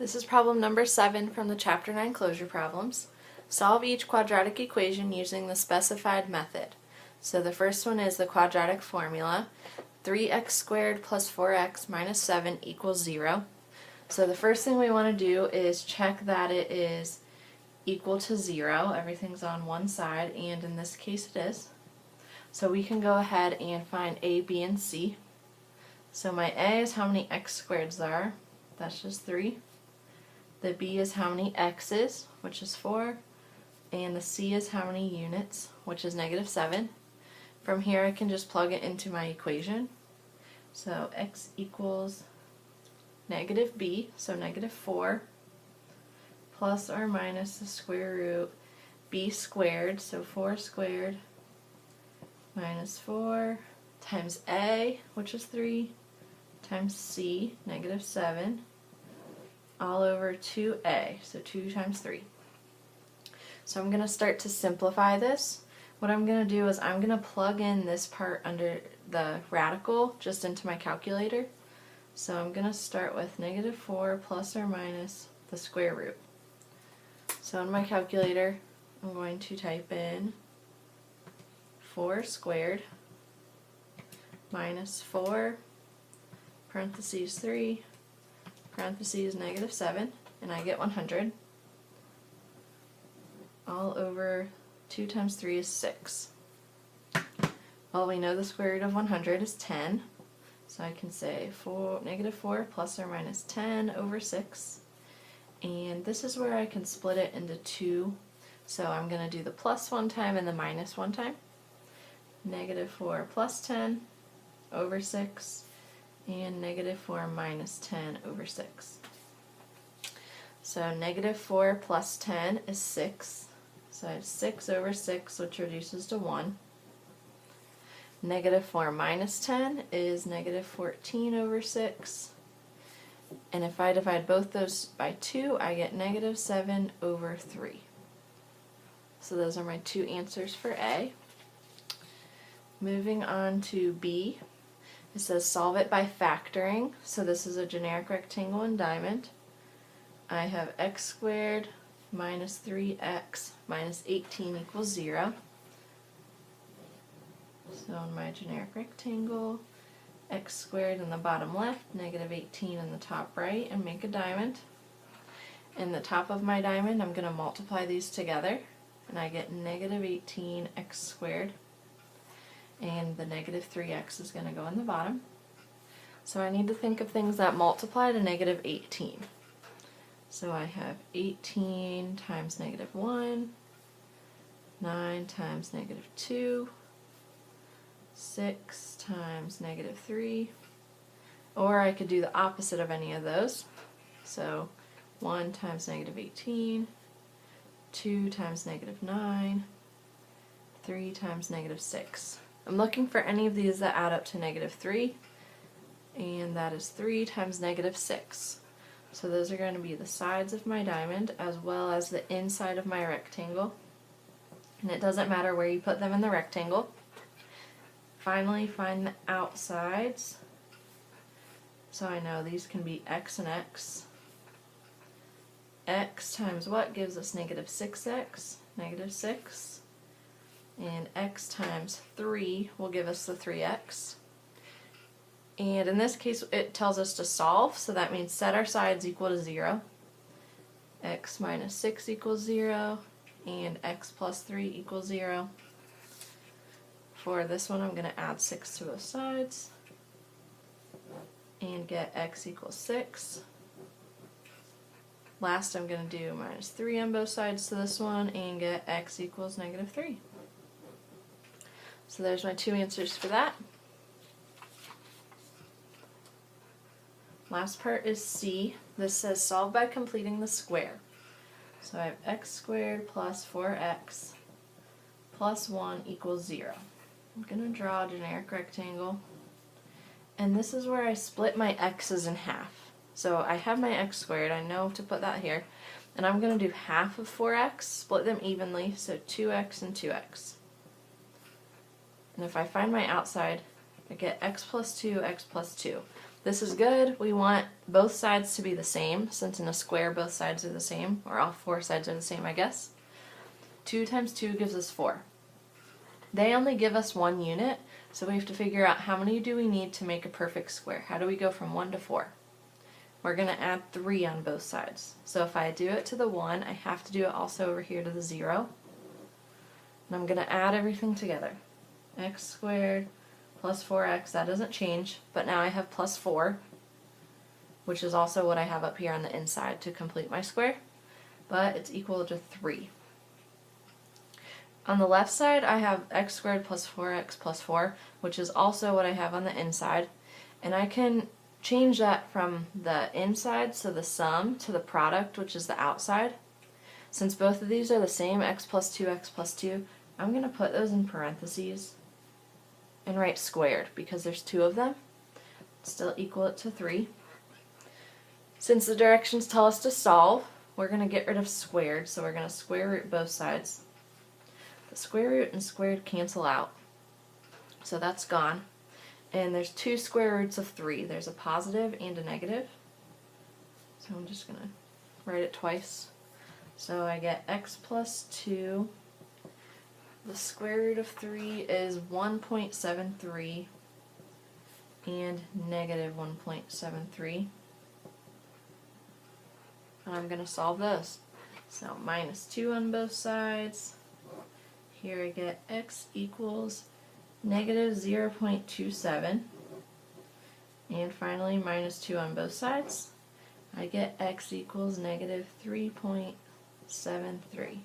This is problem number 7 from the Chapter 9 closure problems. Solve each quadratic equation using the specified method. So the first one is the quadratic formula. 3x squared plus 4x minus 7 equals 0. So the first thing we want to do is check that it is equal to 0. Everything's on one side, and in this case it is. So we can go ahead and find a, b, and c. So my a is how many x squareds there are. That's just 3. The b is how many x's, which is 4. And the c is how many units, which is negative 7. From here I can just plug it into my equation. So x equals negative b, so negative 4, plus or minus the square root b squared, so 4 squared minus 4 times a, which is 3, times c, negative 7, all over 2a, so 2 times 3. So I'm going to start to simplify this. What I'm going to do is I'm going to plug in this part under the radical just into my calculator. So I'm going to start with negative 4 plus or minus the square root. So in my calculator I'm going to type in 4 squared minus 4 parentheses 3 parentheses negative 7, and I get 100, all over 2 times 3 is 6. Well, we know the square root of 100 is 10, so I can say negative 4 plus or minus 10 over 6, and this is where I can split it into 2, so I'm going to do the plus one time and the minus one time. Negative 4 plus 10 over 6, and negative 4 minus 10 over 6. So negative 4 plus 10 is 6. So I have 6 over 6, which reduces to 1. Negative 4 minus 10 is negative 14 over 6. And if I divide both those by 2, I get negative 7 over 3. So those are my two answers for A. Moving on to B. It says solve it by factoring. So this is a generic rectangle and diamond. I have x squared minus 3x minus 18 equals 0. So in my generic rectangle, x squared in the bottom left, negative 18 in the top right, and make a diamond. In the top of my diamond, I'm going to multiply these together, and I get negative 18x squared. And the negative 3x is going to go in the bottom. So I need to think of things that multiply to negative 18. So I have 18 times negative 1, 9 times negative 2, 6 times negative 3, or I could do the opposite of any of those. So 1 times negative 18, 2 times negative 9, 3 times negative 6. I'm looking for any of these that add up to negative 3, and that is 3 times negative 6. So those are going to be the sides of my diamond as well as the inside of my rectangle. And it doesn't matter where you put them in the rectangle. Finally, find the outsides. So I know these can be x and x. X times what gives us negative 6x, negative 6. And x times 3 will give us the 3x. And in this case it tells us to solve, so that means set our sides equal to 0. X minus 6 equals 0, and x plus 3 equals 0. For this one I'm going to add 6 to both sides and get x equals 6. Last I'm going to do minus 3 on both sides to this one and get x equals negative 3. So there's my two answers for that. Last part is C. This says solve by completing the square. So I have x squared plus 4x plus 1 equals 0. I'm going to draw a generic rectangle. And this is where I split my x's in half. So I have my x squared. I know to put that here. And I'm going to do half of 4x, split them evenly, so 2x and 2x. And if I find my outside, I get x plus 2, x plus 2. This is good. We want both sides to be the same, since in a square both sides are the same, or all four sides are the same, I guess. 2 times 2 gives us 4. They only give us 1 unit, so we have to figure out how many do we need to make a perfect square. How do we go from 1 to 4? We're going to add 3 on both sides. So if I do it to the 1, I have to do it also over here to the 0. And I'm going to add everything together. X squared plus 4x, that doesn't change, but now I have plus 4, which is also what I have up here on the inside to complete my square, but it's equal to 3. On the left side, I have x squared plus 4x plus 4, which is also what I have on the inside, and I can change that from the inside, so the sum, to the product, which is the outside. Since both of these are the same, x plus 2x plus 2, I'm going to put those in parentheses and write squared, because there's 2 of them. Still equal it to 3. Since the directions tell us to solve, we're going to get rid of squared, so we're going to square root both sides. The square root and squared cancel out, so that's gone. And there's 2 square roots of 3. There's a positive and a negative. So I'm just going to write it twice. So I get x plus 2. The square root of 3 is 1.73 and negative 1.73. And I'm going to solve those. So minus 2 on both sides. Here I get x equals negative 0.27. And finally minus 2 on both sides. I get x equals negative 3.73.